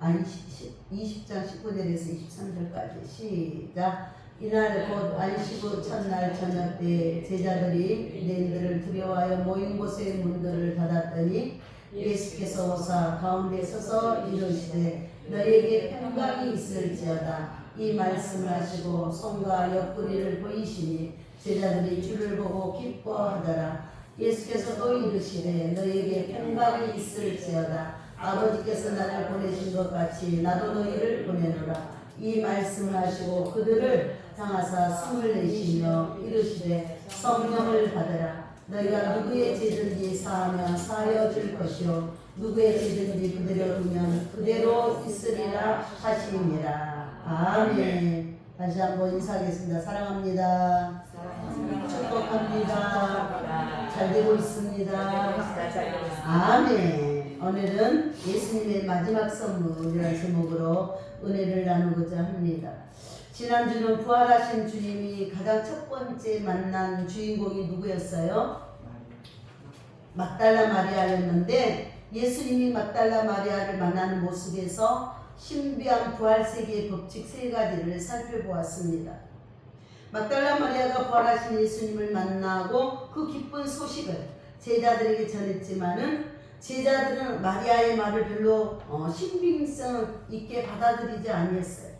아니 20장 19절에서 23절까지 시작. 이날 곧 안식 후 첫날 저녁 때 제자들이 유대인들을 두려워하여 모인 곳의 문들을 닫았더니 예수께서 오사 가운데 서서 이르시되 너희에게 평강이 있을지어다. 이 말씀을 하시고 손과 옆구리를 보이시니 제자들이 주를 보고 기뻐하더라. 예수께서 또 이르시되 너희에게 평강이 있을지어다. 아버지께서 나를 보내신 것 같이 나도 너희를 보내노라. 이 말씀을 하시고 그들을 향하사 숨을 내쉬며 이르시되 성령을 받으라. 너희가 누구의 죄든지 사하면 사하여 줄 것이요 누구의 죄든지 그대로 두면 그대로 있으리라 하시니라. 아멘. 다시 한번 인사하겠습니다. 사랑합니다. 축복합니다. 잘 되고 있습니다. 아멘. 오늘은 예수님의 마지막 선물이라는 제목으로 은혜를 나누고자 합니다. 지난주는 부활하신 주님이 가장 첫 번째 만난 주인공이 누구였어요? 막달라 마리아였는데 예수님이 막달라 마리아를 만나는 모습에서 신비한 부활 세계의 법칙 세 가지를 살펴보았습니다. 막달라 마리아가 부활하신 예수님을 만나고 그 기쁜 소식을 제자들에게 전했지만은 제자들은 마리아의 말을 별로 신빙성 있게 받아들이지 아니했어요.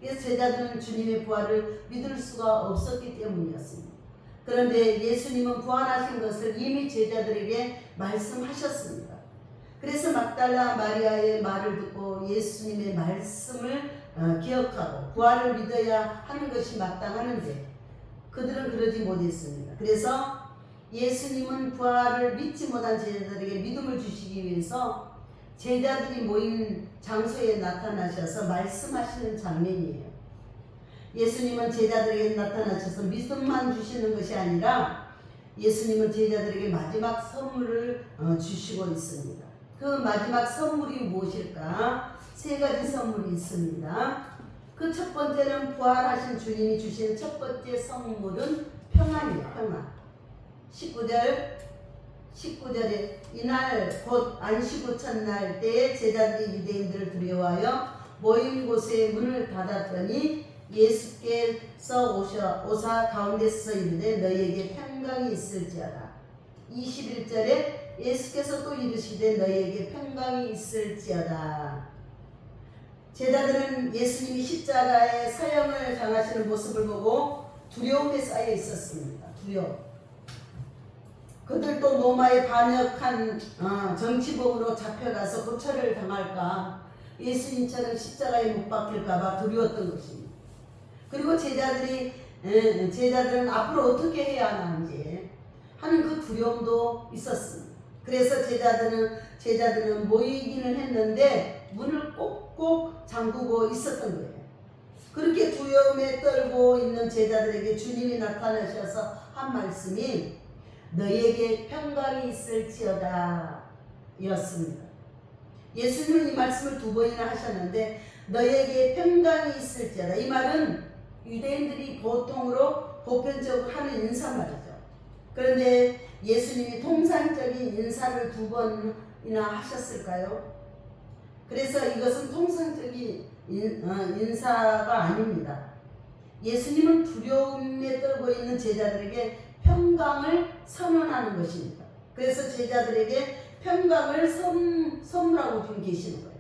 그래서 제자들은 주님의 부활을 믿을 수가 없었기 때문이었습니다. 그런데 예수님은 부활하신 것을 이미 제자들에게 말씀하셨습니다. 그래서 막달라 마리아의 말을 듣고 예수님의 말씀을 기억하고 부활을 믿어야 하는 것이 마땅하는데 그들은 그러지 못했습니다. 그래서 예수님은 부활을 믿지 못한 제자들에게 믿음을 주시기 위해서 제자들이 모인 장소에 나타나셔서 말씀하시는 장면이에요. 예수님은 제자들에게 나타나셔서 믿음만 주시는 것이 아니라 예수님은 제자들에게 마지막 선물을 주시고 있습니다. 그 마지막 선물이 무엇일까? 세 가지 선물이 있습니다. 그 첫 번째는 부활하신 주님이 주신 첫 번째 선물은 평안이에요. 평안. 19절에 이날 곧 안식 후 첫날 때에 제자들이 유대인들을 두려워하여 모인 곳에 문을 닫았더니 예수께서 오사 가운데 서서 이르되 너희에게 평강이 있을지어다. 21절에 예수께서 또 이르시되 너희에게 평강이 있을지어다. 제자들은 예수님이 십자가의 사형을 당하시는 모습을 보고 두려움에 쌓여 있었습니다. 두려움. 그들도 로마에 반역한 정치범으로 잡혀가서 고초를 당할까, 예수님처럼 십자가에 못 박힐까봐 두려웠던 것입니다. 그리고 제자들은 앞으로 어떻게 해야 하는지 하는 그 두려움도 있었습니다. 그래서 제자들은 모이기는 했는데 문을 꼭꼭 잠그고 있었던 거예요. 그렇게 두려움에 떨고 있는 제자들에게 주님이 나타나셔서 한 말씀이 너희에게 평강이 있을지어다 였습니다. 예수님은 이 말씀을 두 번이나 하셨는데 너희에게 평강이 있을지어다. 이 말은 유대인들이 보편적으로 하는 인사말이죠. 그런데 예수님이 통상적인 인사를 두 번이나 하셨을까요? 그래서 이것은 통상적인 인사가 아닙니다. 예수님은 두려움에 떨고 있는 제자들에게 평강을 선언하는 것입니다. 그래서 제자들에게 평강을 선물하고 지금 계시는 거예요.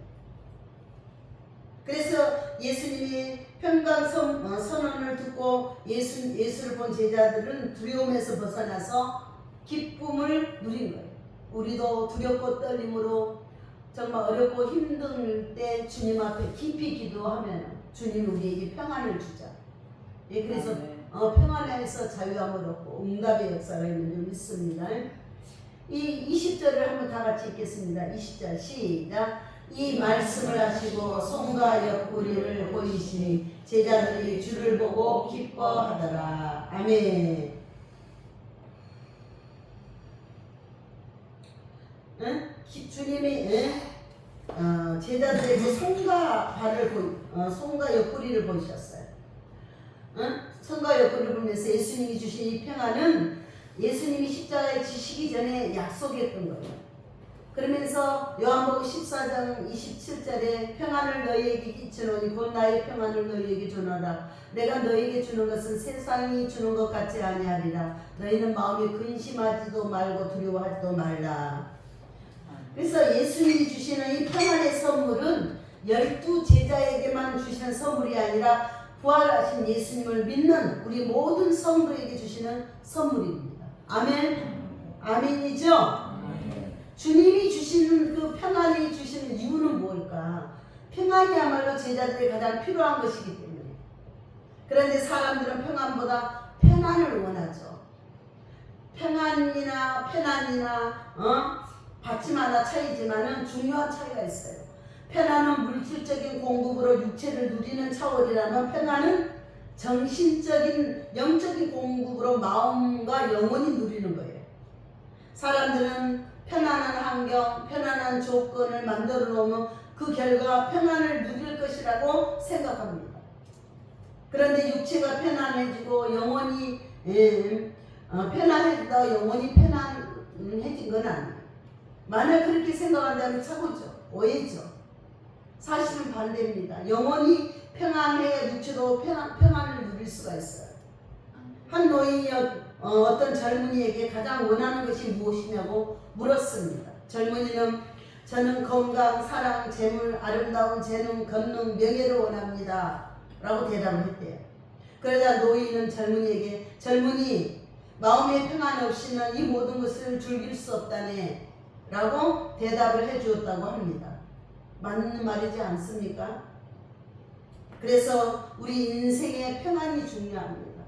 그래서 예수님이 평강 선언을 듣고 예수를 본 제자들은 두려움에서 벗어나서 기쁨을 누린 거예요. 우리도 두렵고 떨림으로 정말 어렵고 힘들 때 주님 앞에 깊이 기도하면 주님 우리에게 평안을 주자. 예, 그래서 평안에서 자유함을 얻고 응답의 역사가 있는 줄 믿습니다. 이 20절을 한번 다 같이 읽겠습니다. 20절 시작. 이 말씀을 하시고 손과 옆구리를 보이시니 제자들이 주를 보고 기뻐하더라. 아멘. 주님이 제자들에게 손과 옆구리를 보이셨어요. 손과 옆구리를 보면서 예수님이 주신 이 평안은 예수님이 십자가에 지시기 전에 약속했던 거예요. 그러면서 요한복음 14장 27절에 평안을 너희에게 끼치노니 곧 나의 평안을 너희에게 주노라. 내가 너희에게 주는 것은 세상이 주는 것 같지 아니하리라. 너희는 마음에 근심하지도 말고 두려워하지도 말라. 그래서 예수님이 주시는 이 평안의 선물은 12제자에게만 주시는 선물이 아니라 부활하신 예수님을 믿는 우리 모든 성도에게 주시는 선물입니다. 아멘. 아멘이죠? 주님이 주시는 그 평안이 주시는 이유는 뭘까? 평안이야말로 제자들이 가장 필요한 것이기 때문에. 그런데 사람들은 평안보다 편안을 원하죠. 평안이나 받침하나 차이지만은 중요한 차이가 있어요. 편안은 물질적인 공급으로 육체를 누리는 차원이라면 평안은 정신적인 영적인 공급으로 마음과 영혼이 누리는 거예요. 사람들은 편안한 환경, 편안한 조건을 만들어 놓으면 그 결과 평안을 누릴 것이라고 생각합니다. 그런데 육체가 편안해지고 영혼이 편안해지다 영혼이 편안해진 건 아니에요. 만약 그렇게 생각한다면 착오죠. 오해죠. 사실은 반대입니다. 영혼이 평안해야 육체도 평안을 누릴 수가 있어요. 한 노인이 어떤 젊은이에게 가장 원하는 것이 무엇이냐고 물었습니다. 젊은이는 저는 건강, 사랑, 재물, 아름다운 재능, 권능, 명예를 원합니다. 라고 대답을 했대요. 그러자 노인은 젊은이에게 젊은이 마음의 평안 없이는 이 모든 것을 즐길 수 없다네 라고 대답을 해주었다고 합니다. 맞는 말이지 않습니까? 그래서 우리 인생의 평안이 중요합니다.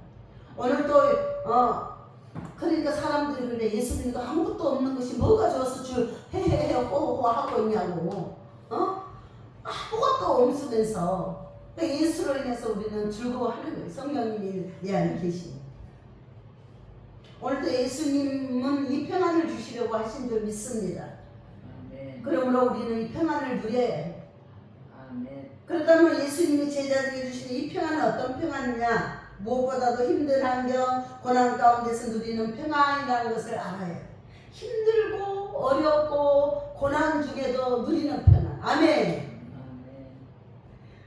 오늘도 그러니까 사람들이 그래 예수 믿는 아무것도 없는 것이 뭐가 좋아서 주 헤헤헤 호호호 하고 있냐고 아무것도 없으면서 예수로 인해서 우리는 즐거워하는 거예요. 성령님이 내 안에 계시니. 오늘도 예수님은 이 평안을 주시려고 하신 줄 믿습니다. 아멘. 그러므로 우리는 이 평안을 누려야 해요. 아멘. 그렇다면 예수님이 제자들에게 주신 이 평안은 어떤 평안이냐? 무엇보다도 힘든 환경, 고난 가운데서 누리는 평안이라는 것을 알아야 해요. 힘들고 어렵고 고난 중에도 누리는 평안. 아멘.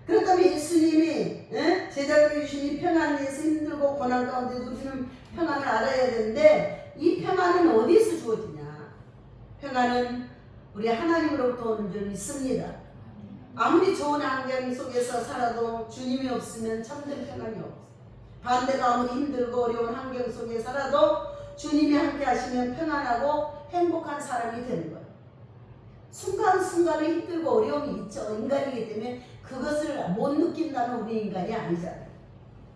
그렇다면 예수님이 제자들에게 주신 이 평안을 위해서 힘들고 고난 가운데 누리는 평안을 알아야 되는데 이 평안은 어디서 주어지냐? 평안은 우리 하나님으로부터 오는 줄 믿습니다. 아무리 좋은 환경 속에서 살아도 주님이 없으면 참된 평안이 없어요. 반대로 아무리 힘들고 어려운 환경 속에 살아도 주님이 함께 하시면 평안하고 행복한 사람이 되는 거예요. 순간순간에 힘들고 어려움이 있죠. 인간이기 때문에 그것을 못 느낀다면 우리 인간이 아니잖아요.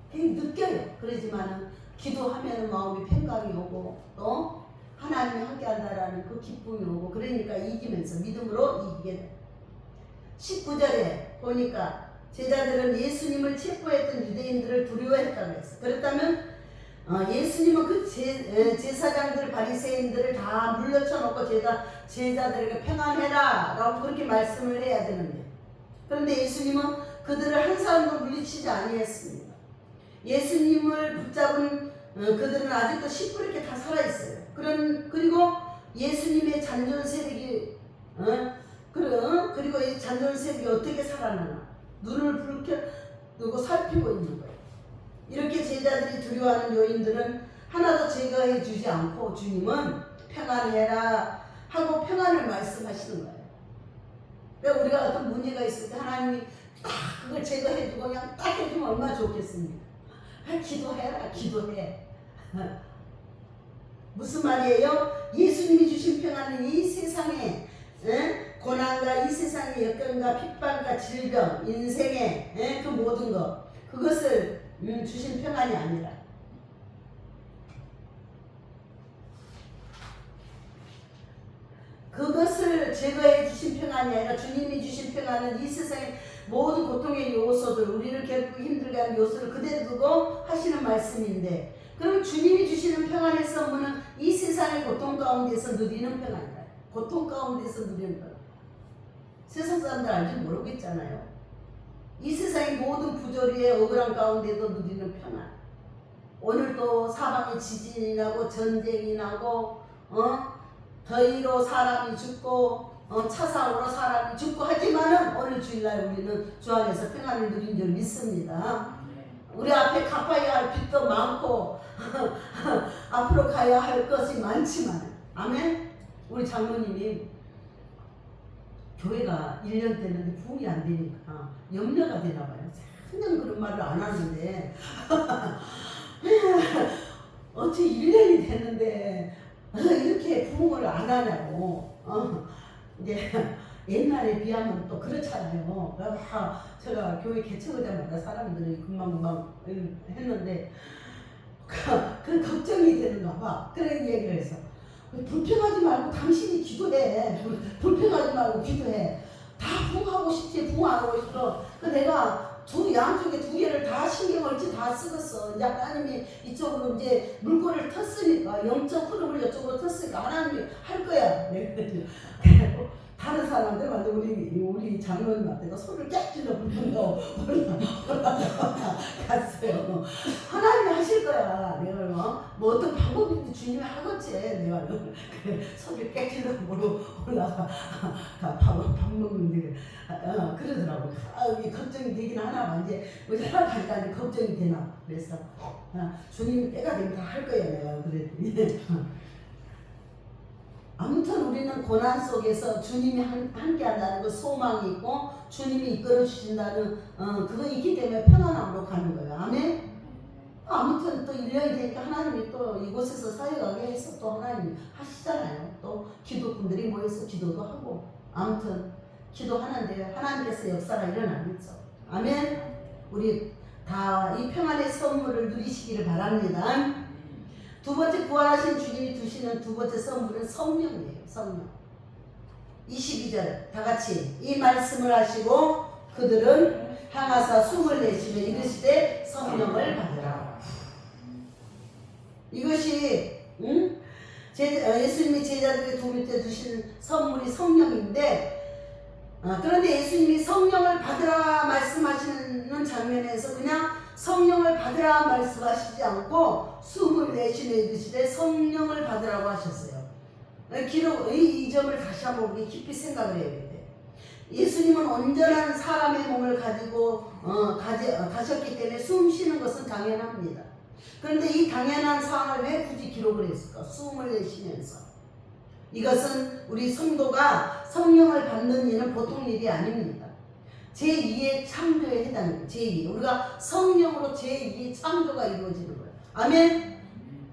그냥 느껴요. 그러지만은 기도하면 마음이 평강이 오고 또 하나님이 함께 한다라는 그 기쁨이 오고 그러니까 이기면서 믿음으로 이기게 돼요. 19절에 보니까 제자들은 예수님을 체포했던 유대인들을 두려워했다고 했어요. 그렇다면 예수님은 그 제사장들 바리새인들을 다 물러쳐놓고 제자들에게 평안해라 라고 그렇게 말씀을 해야 되는데 그런데 예수님은 그들을 한 사람도 물리치지 아니했습니다. 예수님을 붙잡은 그들은 아직도 시퍼렇게 다 살아있어요. 그리고 예수님의 잔존 세력이 그리고 이 잔존 세력이 어떻게 살아나나 눈을 붉혀두고 살피고 있는 거예요. 이렇게 제자들이 두려워하는 요인들은 하나도 제거해 주지 않고 주님은 평안해라 하고 평안을 말씀하시는 거예요. 그러니까 우리가 어떤 문제가 있을 때 하나님이 딱 그걸 제거해 주고 그냥 딱 해주면 얼마나 좋겠습니까? 기도해라 기도해. 무슨 말이에요? 예수님이 주신 평안은 이 세상에 고난과 이 세상의 역경과 핍박과 질병 인생의 그 모든 것 그것을 주신 평안이 아니라 그것을 제거해 주신 평안이 아니라 주님이 주신 평안은 이 세상의 모든 고통의 요소들 우리를 괴롭고 힘들게 하는 요소를 그대로 두고 하시는 말씀인데 그럼 주님이 주시는 평안의 선물은 이 세상의 고통 가운데서 누리는 평안이다. 고통 가운데서 누리는 평안. 세상 사람들 알지 모르겠잖아요. 이 세상의 모든 부조리의 억울한 가운데도 누리는 평안. 오늘도 사방에 지진이 나고 전쟁이 나고 더위로 사람이 죽고 차상으로 사람이 죽고 하지만은 오늘 주일날 우리는 주 안에서 평안을 누린 줄 믿습니다. 우리 앞에 갚아야 할 빚도 많고 앞으로 가야 할 것이 많지만 아멘. 우리 장로님이 교회가 1년 되는데 부흥이 안 되니까 염려가 되나 봐요. 그냥 그런 말을 안 하는데 어째 1년이 됐는데 이렇게 부흥을 안 하냐고. 이제 옛날에 비하면 또 그렇잖아요. 제가 교회 개척하자마자 사람들이 금방금방 했는데 그 걱정이 되는가 봐. 그런 얘기를 해서 불평하지 말고 당신이 기도해. 불평하지 말고 기도해. 다 부흥하고 싶지 부흥하고 싶어. 내가 양쪽에 두 개를 다 신경을 다 쓰겠어. 이제 하나님이 이쪽으로 이제 물꼬를 텄으니까 영적 흐름을 이쪽으로 텄으니까 하나님이 할 거야. 다른 사람들한테 우리 장로님한테도 손을 쫙 찔러 불면서 갔어요. 하나님이 하실 거야. 내가 뭐 어떤 방법인지 주님이 하겠지. 내가 손을 꽉 찔러 올라가 밥 먹는데 그러더라고. 걱정이 되긴 하나 봐. 이제 살아가니까 걱정이 되나. 그래서 주님이 때가 되면 다 할 거야. 내가 그랬더니. 아무튼 우리는 고난 속에서 주님이 함께 한다는 그 소망이 있고 주님이 이끌어 주신다는 그거 있기 때문에 평안함으로 가는 거예요. 아멘. 아무튼 또 1년이 되니까 하나님이 또 이곳에서 사역하게 해서 또 하나님이 하시잖아요. 또 기도꾼들이 모여서 기도도 하고 아무튼 기도하는데 하나님께서 역사가 일어나겠죠. 아멘. 우리 다 이 평안의 선물을 누리시기를 바랍니다. 두 번째 부활하신 주님이 주시는 두 번째 선물은 성령이에요. 성령. 22절 다 같이 이 말씀을 하시고 그들은 향하사 숨을 내쉬며 이르시되 성령을 받으라. 이것이 예수님이 제자들에게 도울 때 주신 선물이 성령인데 그런데 예수님이 성령을 받으라 말씀하시는 장면에서 그냥 성령을 받으라 말씀하시지 않고 숨을 내쉬며 이르시되 성령을 받으라고 하셨어요. 이 점을 다시 한번 우리 깊이 생각을 해야 돼. 예수님은 온전한 사람의 몸을 가지고 가셨기 때문에 숨 쉬는 것은 당연합니다. 그런데 이 당연한 상황을 왜 굳이 기록을 했을까? 숨을 내쉬면서. 이것은 우리 성도가 성령을 받는 일은 보통 일이 아닙니다. 제2의 창조에 해당해요. 제2. 우리가 성령으로 제2의 창조가 이루어지는 거예요. 아멘.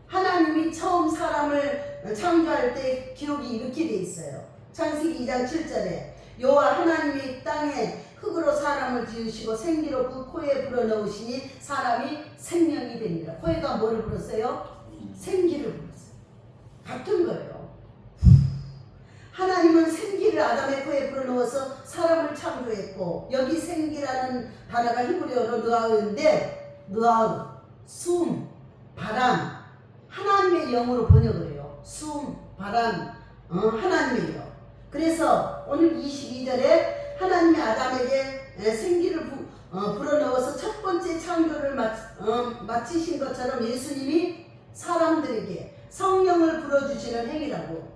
하나님이 처음 사람을 창조할 때 기록이 이렇게 돼 있어요. 창세기 2장 7절에 여호와 하나님이 땅에 흙으로 사람을 지으시고 생기로 그 코에 불어넣으시니 사람이 생명이 됩니다. 코에가 뭐를 불었어요? 생기를 불었어요. 같은 거예요. 하나님은 생기를 아담의 코에 불어넣어서 사람을 창조했고 여기 생기라는 단어가 히브리어로 느아흐인데 느아흐, 숨, 바람 하나님의 영으로 번역을 해요. 숨, 바람, 하나님의 영. 그래서 오늘 22절에 하나님이 아담에게 생기를 불어넣어서 첫 번째 창조를 마치신 것처럼 예수님이 사람들에게 성령을 불어주시는 행위라고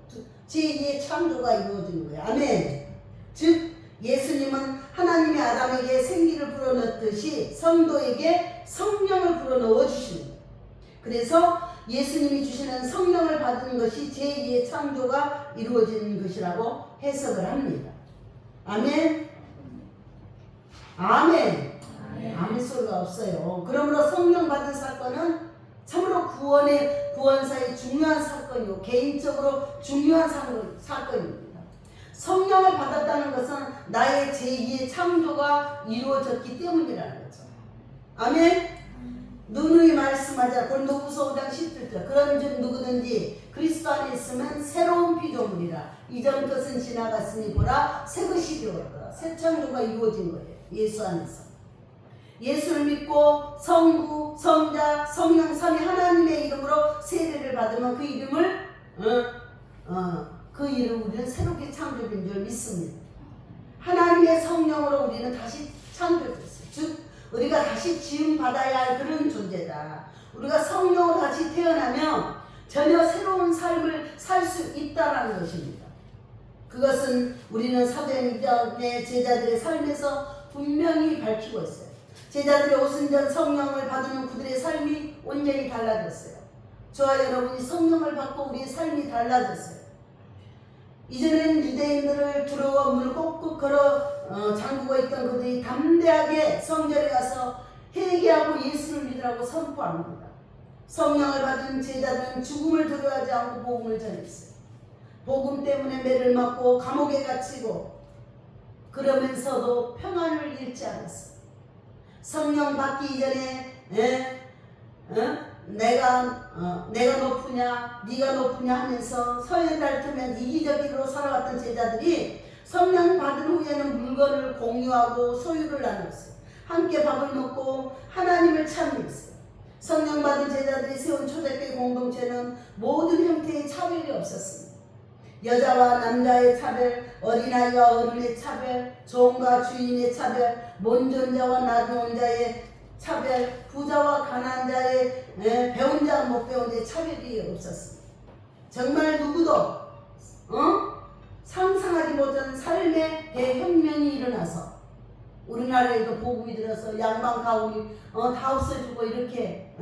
제2의 창조가 이루어지는 거예요. 아멘. 즉 예수님은 하나님이 아담에게 생기를 불어넣듯이 성도에게 성령을 불어넣어 주시는 거예요. 그래서 예수님이 주시는 성령을 받은 것이 제2의 창조가 이루어지는 것이라고 해석을 합니다. 아멘. 아멘. 아멘 소리가 없어요. 그러므로 성령 받은 사건은 참으로 구원사의 중요한 사건이고 개인적으로 중요한 사건입니다. 성령을 받았다는 것은 나의 제2의 창조가 이루어졌기 때문이라는 거죠. 아멘. 누누이 말씀하자 고린도후서 5장 17절 그런즉 누구든지 그리스도 안에 있으면 새로운 피조물이라 이전 것은 지나갔으니 보라 새 것이 되었더라. 새 창조가 이루어진 거예요. 예수 안에서. 예수를 믿고 성부, 성자, 성령 삼위 하나님의 이름으로 세례를 받으면 그 이름을 우리는 새롭게 창조된 줄 믿습니다. 하나님의 성령으로 우리는 다시 창조됐어요. 즉 우리가 다시 지음 받아야 할 그런 존재다. 우리가 성령으로 다시 태어나면 전혀 새로운 삶을 살 수 있다라는 것입니다. 그것은 우리는 사도행전의 제자들의 삶에서 분명히 밝히고 있어요. 제자들의 오순절 성령을 받은 그들의 삶이 완전히 달라졌어요. 저와 여러분이 성령을 받고 우리의 삶이 달라졌어요. 이전에는 유대인들을 두려워 문을 꼭꼭 걸어 잠그고 있던 그들이 담대하게 성전에 가서 회개하고 예수를 믿으라고 선포합니다. 성령을 받은 제자들은 죽음을 두려워하지 않고 복음을 전했어요. 복음 때문에 매를 맞고 감옥에 갇히고 그러면서도 평안을 잃지 않았어요. 성령 받기 이전에 내가 높으냐 네가 높으냐 하면서 서열 다투면 이기적으로 살아왔던 제자들이 성령 받은 후에는 물건을 공유하고 소유를 나눴어요. 함께 밥을 먹고 하나님을 찬미했어요. 성령 받은 제자들이 세운 초대교회 공동체는 모든 형태의 차별이 없었습니다. 여자와 남자의 차별, 어린아이와 어른의 차별, 종과 주인의 차별, 먼존자와 나중온 자의 차별, 부자와 가난한 자의 배운 자 못 배운 자의 차별이 없었습니다. 정말 누구도 상상하지 못한 삶의 대혁명이 일어나서 우리나라에도 복음이 들어서 양반 가훈이 다 없어지고 이렇게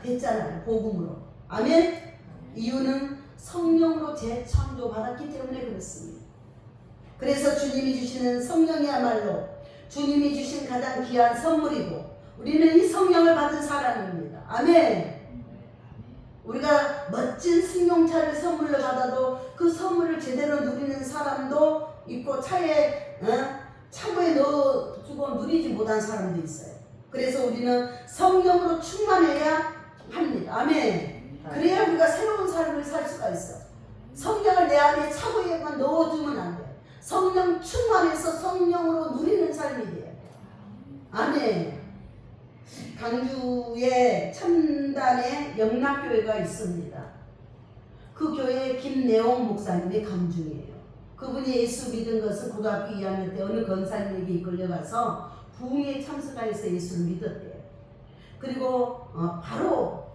됐잖아요. 복음으로. 아멘. 이유는 성령으로 재창조 받았기 때문에 그렇습니다. 그래서 주님이 주시는 성령이야말로 주님이 주신 가장 귀한 선물이고 우리는 이 성령을 받은 사람입니다. 아멘. 우리가 멋진 승용차를 선물로 받아도 그 선물을 제대로 누리는 사람도 있고 차고에 넣어주고 누리지 못한 사람도 있어요. 그래서 우리는 성령으로 충만해야 합니다. 아멘. 그래야 우리가 새로운 삶을 살 수가 있어. 성령을 내 안에 차고에만 넣어주면 안 돼. 성령 충만해서 성령으로 누리는 삶이 돼요. 아멘. 강주에 첨단의 영락교회가 있습니다. 그 교회의 김내홍 목사님의 강중이에요. 그분이 예수 믿은 것은 고등학교 2학년 때 어느 권사님에게 이끌려가서 부흥에 참석하여서 예수를 믿었대요. 그리고 바로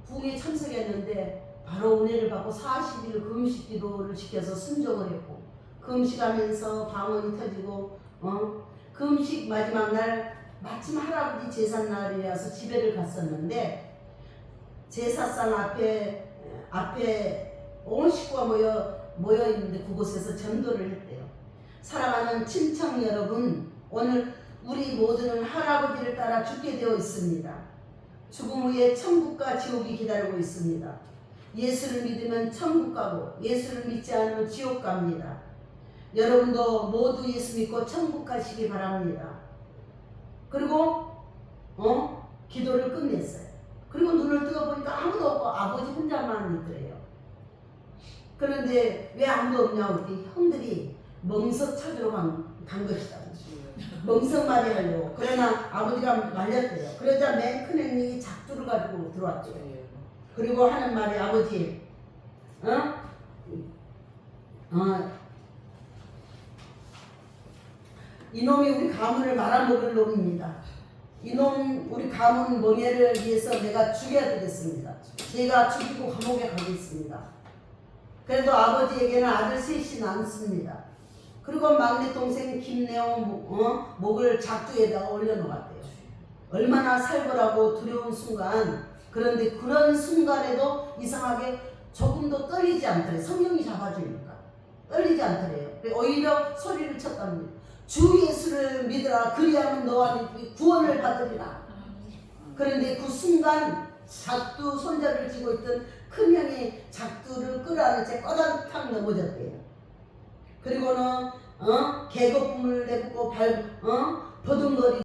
부흥에 참석했는데 바로 은혜를 받고 40일 금식 기도를 지켜서 순종을 했고 금식하면서 방언이 터지고 금식 마지막 날 마침 할아버지 제삿날이라서 집에를 갔었는데 제사상 앞에 온 식구가 모여 있는데 그곳에서 전도를 했대요. 사랑하는 친척 여러분, 오늘 우리 모두는 할아버지를 따라 죽게 되어 있습니다. 죽음 후에 천국과 지옥이 기다리고 있습니다. 예수를 믿으면 천국 가고 예수를 믿지 않으면 지옥 갑니다. 여러분도 모두 예수 믿고 천국 가시기 바랍니다. 그리고 기도를 끝냈어요. 그리고 눈을 뜨어보니까 아무도 없고 아버지 혼자만 있더래요. 그런데 왜 아무도 없냐고 그랬더니 형들이 멍석 찾으러 간 것이다. 멍석말이 하려고. 그러나 아버지가 말렸대요. 그러자 맨 큰 형님이 작두를 가지고 들어왔죠. 그리고 하는 말이 아버지 이놈이 우리 가문을 말아먹을 놈입니다. 이놈 우리 가문 명예를 위해서 내가 죽여야 되겠습니다. 제가 죽이고 감옥에 가겠습니다. 그래도 아버지에게는 아들 셋이 남습니다. 그리고 막내 동생 김내홍 목을 작두에다가 올려놓았대요. 얼마나 살벌하고 두려운 순간. 그런데 그런 순간에도 이상하게 조금도 떨리지 않더래요. 성령이 잡아주니까 떨리지 않더래요. 오히려 소리를 쳤답니다. 주 예수를 믿으라. 그리하면 너와 구원을 받으리라. 그런데 그 순간 작두 손자를 쥐고 있던 큰 형이 작두를 끌어안은 채 꺼당탕 넘어졌대요. 그리고는 개거품을 내붓고 버둥거리